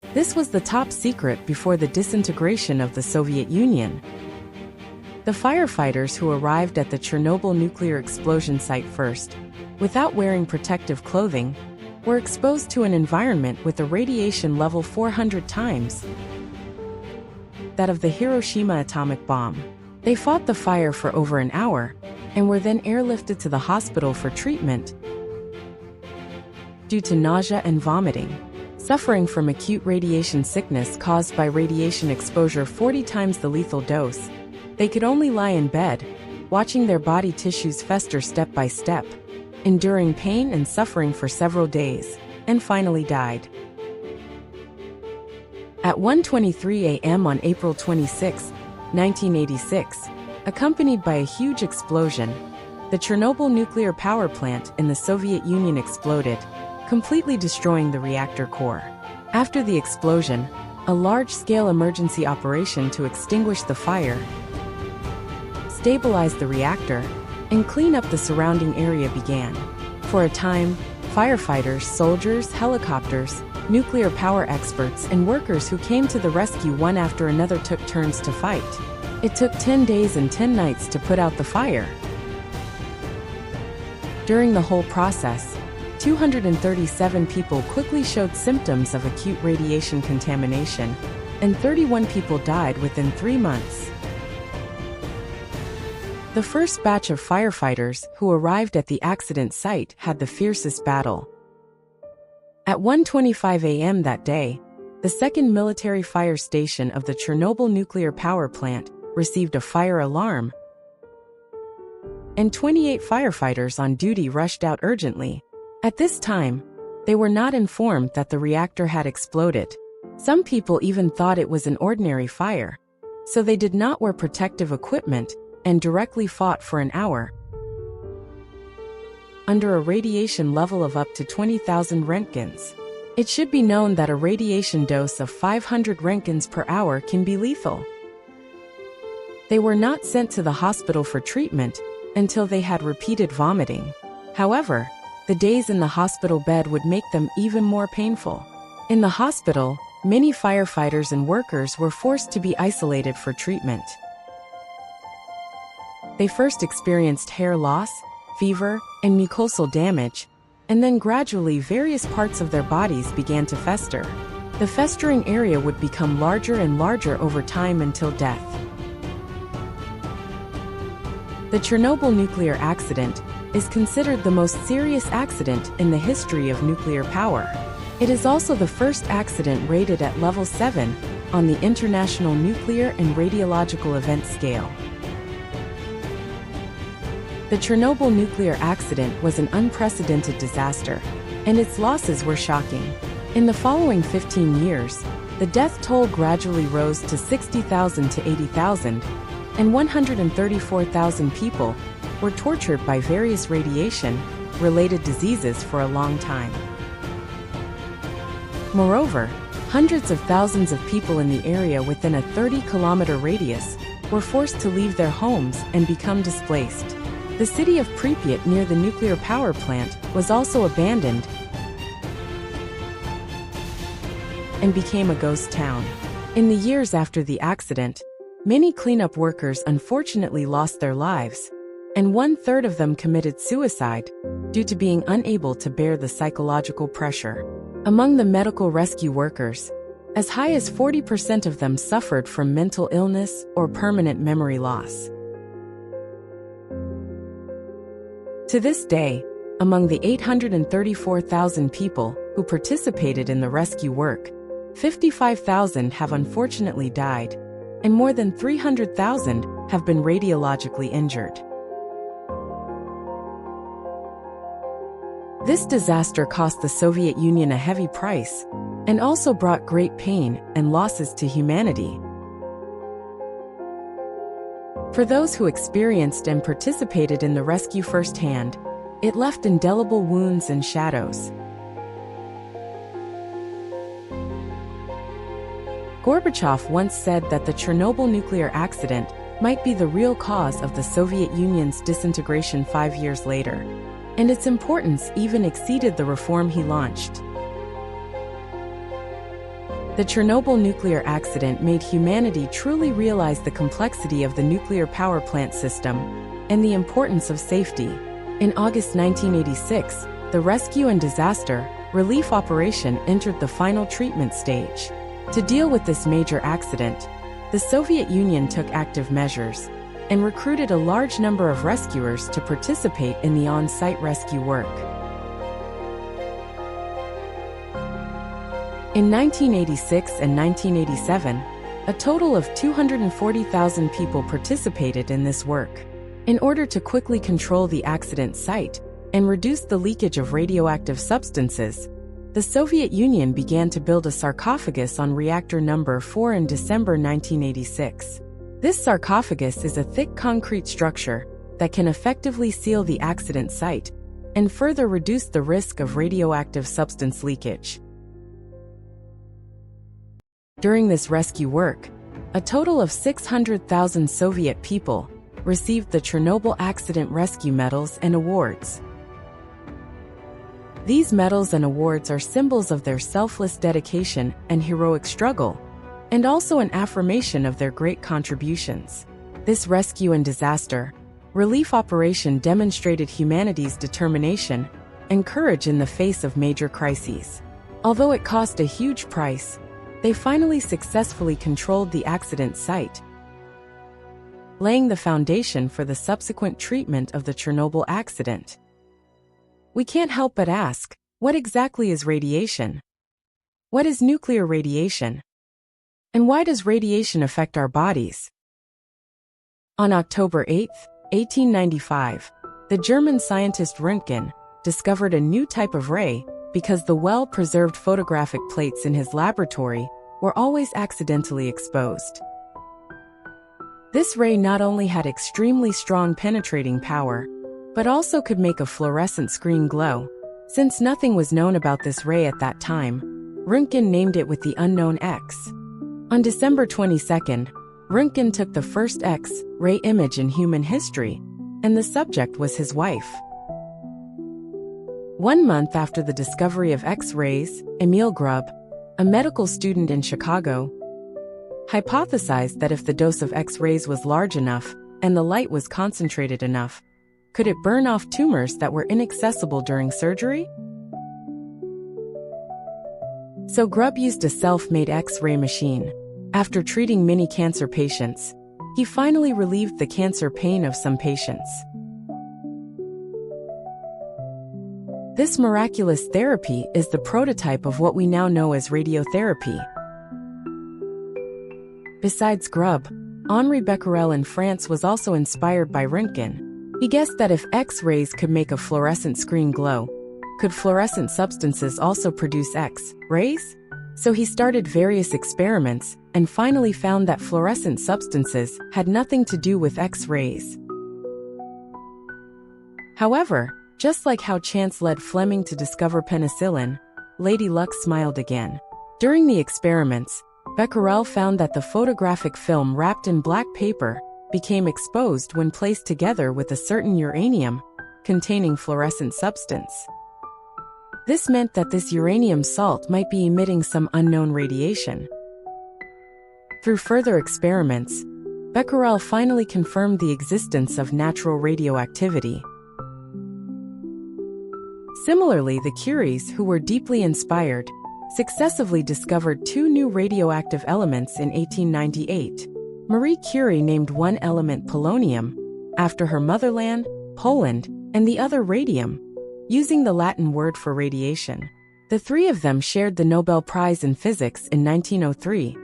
This was the top secret before the disintegration of the Soviet Union. The firefighters who arrived at the Chernobyl nuclear explosion site first, without wearing protective clothing, were exposed to an environment with a radiation level 400 times that of the Hiroshima atomic bomb. They fought the fire for over an hour, and were then airlifted to the hospital for treatment due to nausea and vomiting. Suffering from acute radiation sickness caused by radiation exposure 40 times the lethal dose, they could only lie in bed, watching their body tissues fester step by step, enduring pain and suffering for several days, and finally died. At 1:23 a.m. on April 26, 1986, accompanied by a huge explosion, the Chernobyl nuclear power plant in the Soviet Union exploded, completely destroying the reactor core. After the explosion, a large-scale emergency operation to extinguish the fire, stabilize the reactor, and clean up the surrounding area began. For a time, firefighters, soldiers, helicopters, nuclear power experts, and workers who came to the rescue one after another took turns to fight. It took 10 days and 10 nights to put out the fire. During the whole process, 237 people quickly showed symptoms of acute radiation contamination, and 31 people died within 3 months. The first batch of firefighters who arrived at the accident site had the fiercest battle. At 1:25 a.m. that day, the second military fire station of the Chernobyl nuclear power plant received a fire alarm, and 28 firefighters on duty rushed out urgently. At this time, they were not informed that the reactor had exploded. Some people even thought it was an ordinary fire, so they did not wear protective equipment and directly fought for an hour under a radiation level of up to 20,000 roentgens. It should be known that a radiation dose of 500 roentgens per hour can be lethal. They were not sent to the hospital for treatment until they had repeated vomiting. However, the days in the hospital bed would make them even more painful. In the hospital, many firefighters and workers were forced to be isolated for treatment. They first experienced hair loss, fever, and mucosal damage, and then gradually various parts of their bodies began to fester. The festering area would become larger and larger over time until death. The Chernobyl nuclear accident is considered the most serious accident in the history of nuclear power. It is also the first accident rated at level 7 on the International Nuclear and Radiological Event Scale. The Chernobyl nuclear accident was an unprecedented disaster, and its losses were shocking. In the following 15 years, the death toll gradually rose to 60,000 to 80,000, and 134,000 people were tortured by various radiation-related diseases for a long time. Moreover, hundreds of thousands of people in the area within a 30-kilometer radius were forced to leave their homes and become displaced. The city of Pripyat near the nuclear power plant was also abandoned and became a ghost town. In the years after the accident, many cleanup workers unfortunately lost their lives, and 1/3 of them committed suicide due to being unable to bear the psychological pressure. Among the medical rescue workers, as high as 40% of them suffered from mental illness or permanent memory loss. To this day, among the 834,000 people who participated in the rescue work, 55,000 have unfortunately died, and more than 300,000 have been radiologically injured. This disaster cost the Soviet Union a heavy price, and also brought great pain and losses to humanity. For those who experienced and participated in the rescue firsthand, it left indelible wounds and shadows. Gorbachev once said that the Chernobyl nuclear accident might be the real cause of the Soviet Union's disintegration 5 years later, and its importance even exceeded the reform he launched. The Chernobyl nuclear accident made humanity truly realize the complexity of the nuclear power plant system and the importance of safety. In August 1986, the rescue and disaster relief operation entered the final treatment stage. To deal with this major accident, the Soviet Union took active measures and recruited a large number of rescuers to participate in the on-site rescue work. In 1986 and 1987, a total of 240,000 people participated in this work. In order to quickly control the accident site and reduce the leakage of radioactive substances, the Soviet Union began to build a sarcophagus on reactor number 4 in December 1986. This sarcophagus is a thick concrete structure that can effectively seal the accident site and further reduce the risk of radioactive substance leakage. During this rescue work, a total of 600,000 Soviet people received the Chernobyl Accident Rescue Medals and Awards. These medals and awards are symbols of their selfless dedication and heroic struggle, and also an affirmation of their great contributions. This rescue and disaster relief operation demonstrated humanity's determination and courage in the face of major crises. Although it cost a huge price, they finally successfully controlled the accident site, laying the foundation for the subsequent treatment of the Chernobyl accident. We can't help but ask, what exactly is radiation? What is nuclear radiation? And why does radiation affect our bodies? On October 8, 1895, the German scientist Röntgen discovered a new type of ray because the well-preserved photographic plates in his laboratory were always accidentally exposed. This ray not only had extremely strong penetrating power, but also could make a fluorescent screen glow. Since nothing was known about this ray at that time, Röntgen named it with the unknown X. On December 22, Röntgen took the first X-ray image in human history, and the subject was his wife. 1 month after the discovery of X-rays, Emil Grubb, a medical student in Chicago, hypothesized that if the dose of X-rays was large enough and the light was concentrated enough, could it burn off tumors that were inaccessible during surgery? So Grubb used a self-made X-ray machine. After treating many cancer patients, he finally relieved the cancer pain of some patients. This miraculous therapy is the prototype of what we now know as radiotherapy. Besides Grubb, Henri Becquerel in France was also inspired by Röntgen. He guessed that if X-rays could make a fluorescent screen glow, could fluorescent substances also produce X-rays? So he started various experiments and finally found that fluorescent substances had nothing to do with X-rays. However, just like how chance led Fleming to discover penicillin, Lady Luck smiled again. During the experiments, Becquerel found that the photographic film wrapped in black paper became exposed when placed together with a certain uranium containing fluorescent substance. This meant that this uranium salt might be emitting some unknown radiation. Through further experiments, Becquerel finally confirmed the existence of natural radioactivity. Similarly, the Curies, who were deeply inspired, successively discovered 2 new radioactive elements in 1898. Marie Curie named one element polonium, after her motherland, Poland, and the other radium, using the Latin word for radiation. The 3 of them shared the Nobel Prize in Physics in 1903.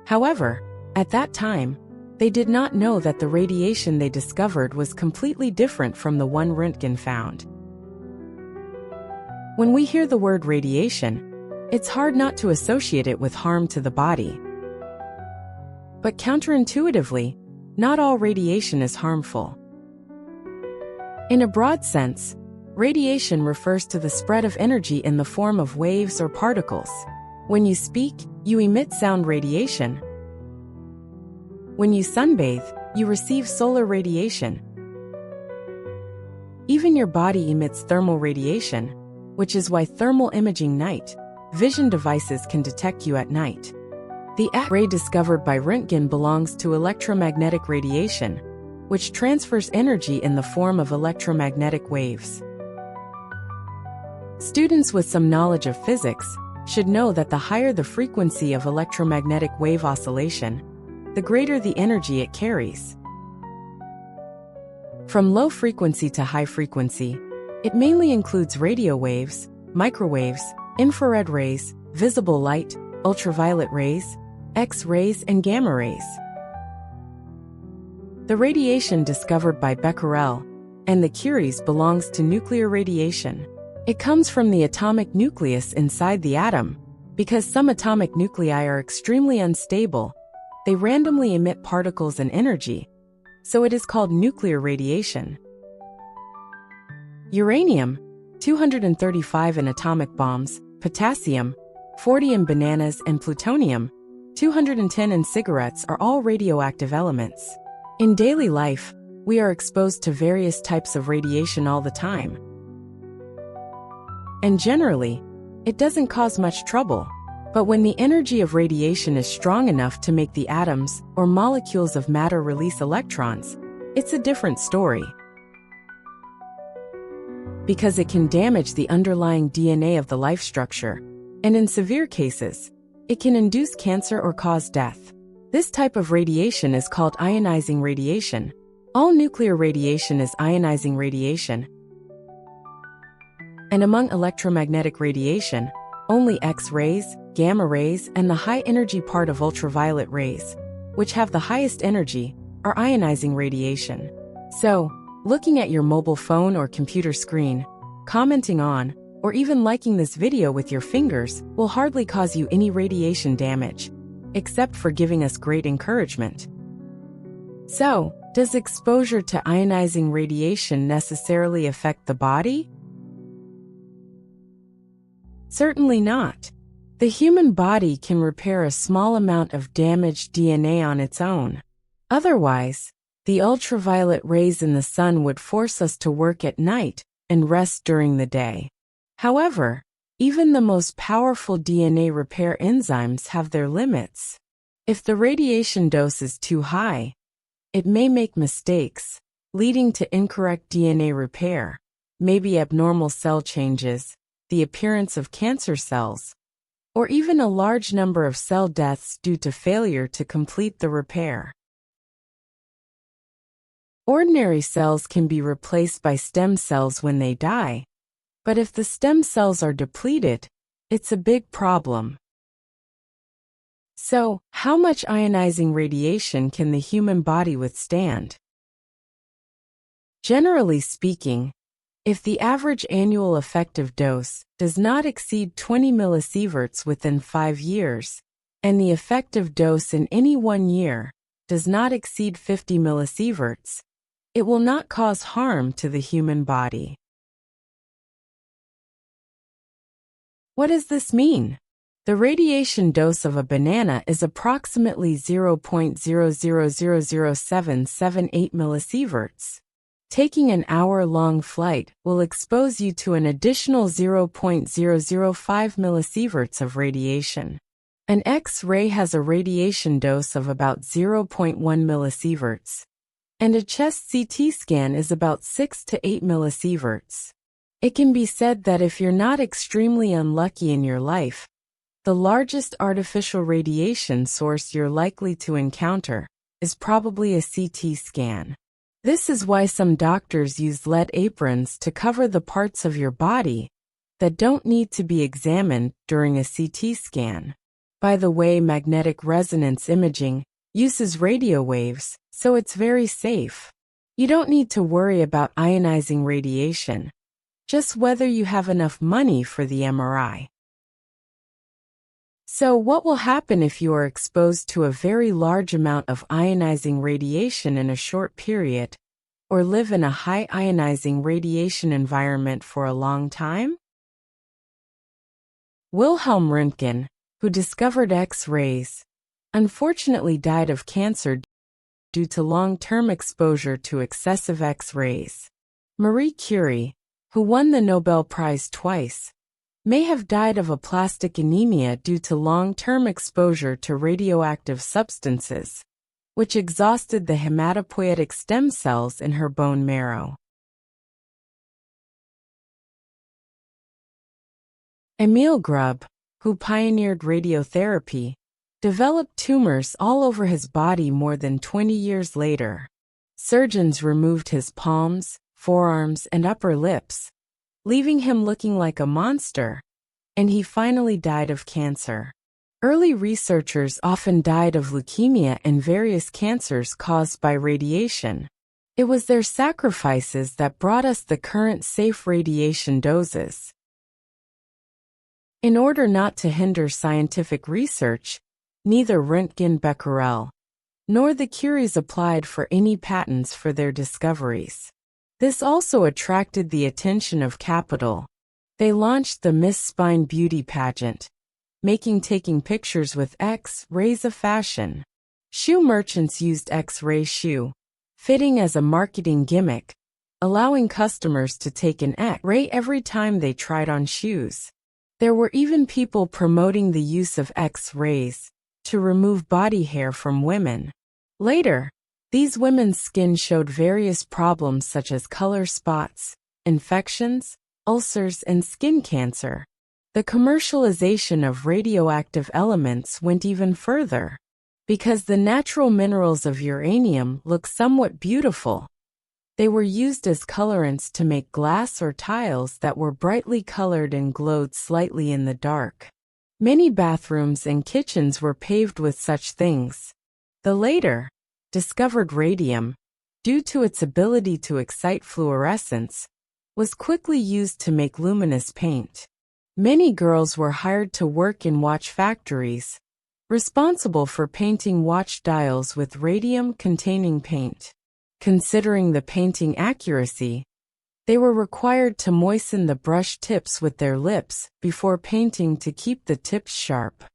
However, at that time, they did not know that the radiation they discovered was completely different from the one Röntgen found. When we hear the word radiation, it's hard not to associate it with harm to the body. But counterintuitively, not all radiation is harmful. In a broad sense, radiation refers to the spread of energy in the form of waves or particles. When you speak, you emit sound radiation. When you sunbathe, you receive solar radiation. Even your body emits thermal radiation, which is why thermal imaging night vision devices can detect you at night. The X-ray discovered by Röntgen belongs to electromagnetic radiation, which transfers energy in the form of electromagnetic waves. Students with some knowledge of physics should know that the higher the frequency of electromagnetic wave oscillation, the greater the energy it carries. From low frequency to high frequency, it mainly includes radio waves, microwaves, infrared rays, visible light, ultraviolet rays, X-rays, and gamma rays. The radiation discovered by Becquerel and the Curies belongs to nuclear radiation. It comes from the atomic nucleus inside the atom. Because some atomic nuclei are extremely unstable, they randomly emit particles and energy, so it is called nuclear radiation. Uranium, 235 in atomic bombs, potassium, 40 in bananas, and plutonium, 210 in cigarettes are all radioactive elements. In daily life, we are exposed to various types of radiation all the time. And generally, it doesn't cause much trouble. But when the energy of radiation is strong enough to make the atoms or molecules of matter release electrons, it's a different story. Because it can damage the underlying DNA of the life structure, and in severe cases, it can induce cancer or cause death. This type of radiation is called ionizing radiation. All nuclear radiation is ionizing radiation. And among electromagnetic radiation, only X-rays, gamma rays, and the high-energy part of ultraviolet rays, which have the highest energy, are ionizing radiation. So, looking at your mobile phone or computer screen, commenting on, or even liking this video with your fingers will hardly cause you any radiation damage, except for giving us great encouragement. So, does exposure to ionizing radiation necessarily affect the body? Certainly not. The human body can repair a small amount of damaged DNA on its own. Otherwise, the ultraviolet rays in the sun would force us to work at night and rest during the day. However, even the most powerful DNA repair enzymes have their limits. If the radiation dose is too high, it may make mistakes, leading to incorrect DNA repair, maybe abnormal cell changes, the appearance of cancer cells, or even a large number of cell deaths due to failure to complete the repair. Ordinary cells can be replaced by stem cells when they die, but if the stem cells are depleted, it's a big problem. So, how much ionizing radiation can the human body withstand? Generally speaking, if the average annual effective dose does not exceed 20 millisieverts within 5 years, and the effective dose in any 1 year does not exceed 50 millisieverts, it will not cause harm to the human body. What does this mean? The radiation dose of a banana is approximately 0.0000778 millisieverts. Taking an hour-long flight will expose you to an additional 0.005 millisieverts of radiation. An X-ray has a radiation dose of about 0.1 millisieverts, and a chest CT scan is about 6 to 8 millisieverts. It can be said that if you're not extremely unlucky in your life, the largest artificial radiation source you're likely to encounter is probably a CT scan. This is why some doctors use lead aprons to cover the parts of your body that don't need to be examined during a CT scan. By the way, magnetic resonance imaging uses radio waves, so it's very safe. You don't need to worry about ionizing radiation, just whether you have enough money for the MRI. So what will happen if you are exposed to a very large amount of ionizing radiation in a short period, or live in a high ionizing radiation environment for a long time? Wilhelm Röntgen, who discovered X-rays, unfortunately died of cancer due to long-term exposure to excessive X-rays. Marie Curie, who won the Nobel Prize twice, may have died of aplastic anemia due to long-term exposure to radioactive substances, which exhausted the hematopoietic stem cells in her bone marrow. Emil Grubb, who pioneered radiotherapy, developed tumors all over his body more than 20 years later. Surgeons removed his palms, forearms, and upper lips, leaving him looking like a monster, and he finally died of cancer. Early researchers often died of leukemia and various cancers caused by radiation. It was their sacrifices that brought us the current safe radiation doses. In order not to hinder scientific research, neither Röntgen Becquerel nor the Curies applied for any patents for their discoveries. This also attracted the attention of capital. They launched the Miss Spine beauty pageant, making taking pictures with X-rays a fashion. Shoe merchants used X-ray shoe fitting as a marketing gimmick, allowing customers to take an X-ray every time they tried on shoes. There were even people promoting the use of X-rays to remove body hair from women. Later, these women's skin showed various problems such as color spots, infections, ulcers, and skin cancer. The commercialization of radioactive elements went even further. Because the natural minerals of uranium look somewhat beautiful, they were used as colorants to make glass or tiles that were brightly colored and glowed slightly in the dark. Many bathrooms and kitchens were paved with such things. The later discovered radium, due to its ability to excite fluorescence, was quickly used to make luminous paint. Many girls were hired to work in watch factories, responsible for painting watch dials with radium-containing paint. Considering the painting accuracy, they were required to moisten the brush tips with their lips before painting to keep the tips sharp.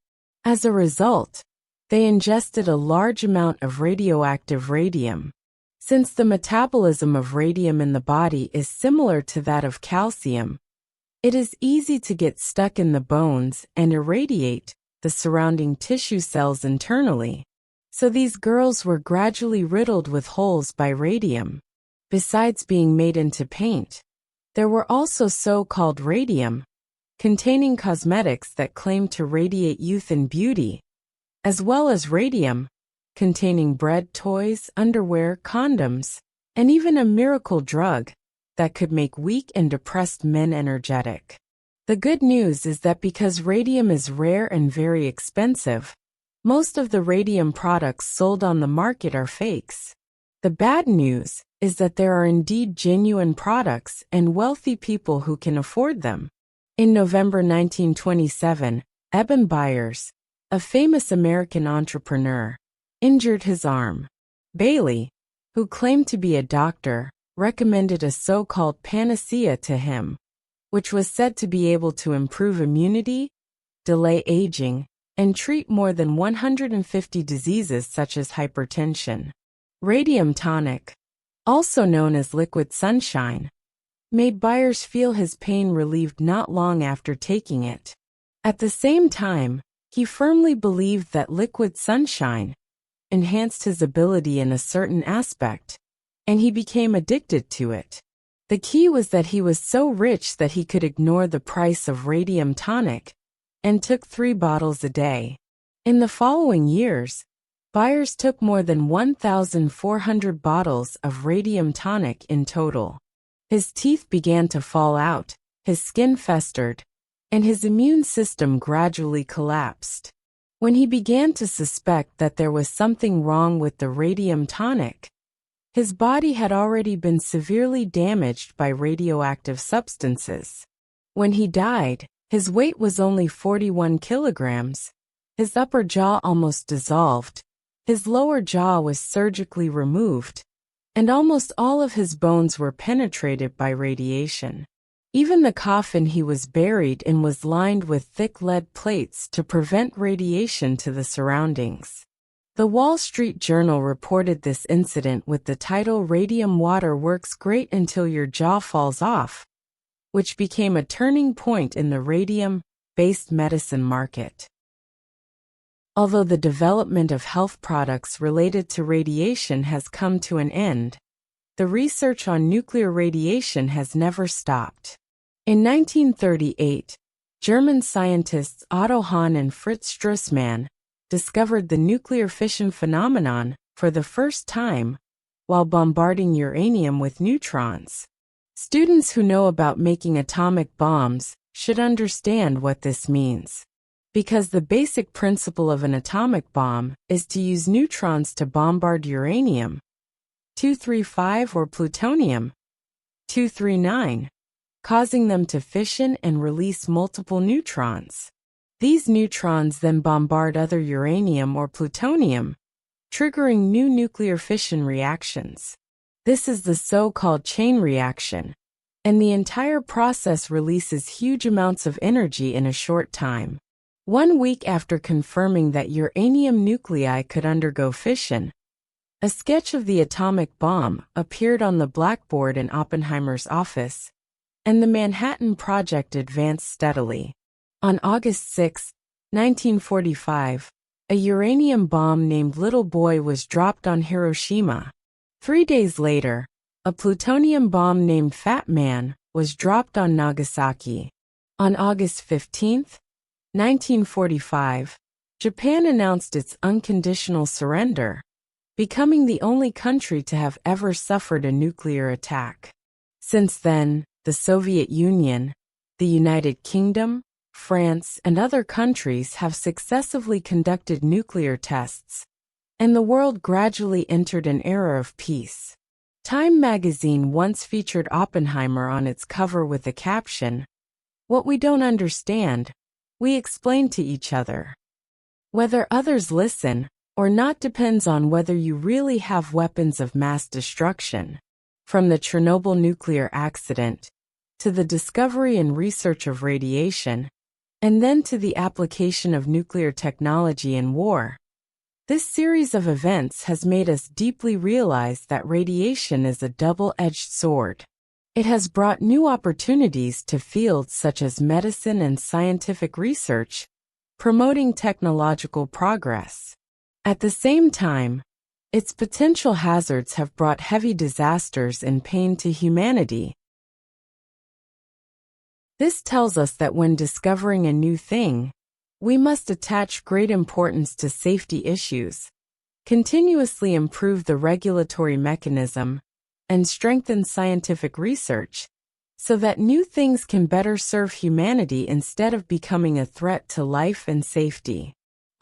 As a result, they ingested a large amount of radioactive radium. Since the metabolism of radium in the body is similar to that of calcium, it is easy to get stuck in the bones and irradiate the surrounding tissue cells internally. So these girls were gradually riddled with holes by radium. Besides being made into paint, there were also so-called radium-containing cosmetics that claimed to radiate youth and beauty, as well as radium-containing bread, toys, underwear, condoms, and even a miracle drug that could make weak and depressed men energetic. The good news is that because radium is rare and very expensive, most of the radium products sold on the market are fakes. The bad news is that there are indeed genuine products and wealthy people who can afford them. In November 1927, Eben Byers, a famous American entrepreneur, injured his arm. Bailey, who claimed to be a doctor, recommended a so-called panacea to him, which was said to be able to improve immunity, delay aging, and treat more than 150 diseases such as hypertension. Radium tonic, also known as liquid sunshine, made Byers feel his pain relieved not long after taking it. At the same time, he firmly believed that liquid sunshine enhanced his ability in a certain aspect, and he became addicted to it. The key was that he was so rich that he could ignore the price of radium tonic and took 3 bottles a day. In the following years, Byers took more than 1,400 bottles of radium tonic in total. His teeth began to fall out, his skin festered, and his immune system gradually collapsed. When he began to suspect that there was something wrong with the radium tonic, his body had already been severely damaged by radioactive substances. When he died, his weight was only 41 kilograms, his upper jaw almost dissolved, his lower jaw was surgically removed, and almost all of his bones were penetrated by radiation. Even the coffin he was buried in was lined with thick lead plates to prevent radiation to the surroundings. The Wall Street Journal reported this incident with the title "Radium Water Works Great Until Your Jaw Falls Off," which became a turning point in the radium-based medicine market. Although the development of health products related to radiation has come to an end, the research on nuclear radiation has never stopped. In 1938, German scientists Otto Hahn and Fritz Strussmann discovered the nuclear fission phenomenon for the first time while bombarding uranium with neutrons. Students who know about making atomic bombs should understand what this means, because the basic principle of an atomic bomb is to use neutrons to bombard uranium-235 or plutonium-239, causing them to fission and release multiple neutrons. These neutrons then bombard other uranium or plutonium, triggering new nuclear fission reactions. This is the so-called chain reaction, and the entire process releases huge amounts of energy in a short time. 1 week after confirming that uranium nuclei could undergo fission, a sketch of the atomic bomb appeared on the blackboard in Oppenheimer's office, and the Manhattan Project advanced steadily. On August 6, 1945, a uranium bomb named Little Boy was dropped on Hiroshima. 3 days later, a plutonium bomb named Fat Man was dropped on Nagasaki. On August 15, 1945, Japan announced its unconditional surrender, becoming the only country to have ever suffered a nuclear attack. Since then, the Soviet Union, the United Kingdom, France, and other countries have successively conducted nuclear tests, and the world gradually entered an era of peace. Time magazine once featured Oppenheimer on its cover with the caption, "What we don't understand, we explain to each other." Whether others listen or not depends on whether you really have weapons of mass destruction. From the Chernobyl nuclear accident, to the discovery and research of radiation, and then to the application of nuclear technology in war. This series of events has made us deeply realize that radiation is a double-edged sword. It has brought new opportunities to fields such as medicine and scientific research, promoting technological progress. At the same time, its potential hazards have brought heavy disasters and pain to humanity. This tells us that when discovering a new thing, we must attach great importance to safety issues, continuously improve the regulatory mechanism, and strengthen scientific research, so that new things can better serve humanity instead of becoming a threat to life and safety.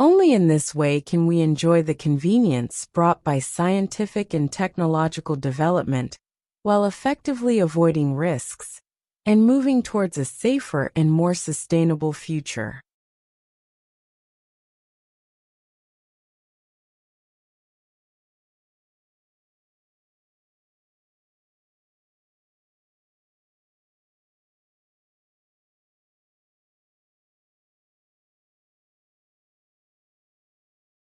Only in this way can we enjoy the convenience brought by scientific and technological development, while effectively avoiding risks and moving towards a safer and more sustainable future.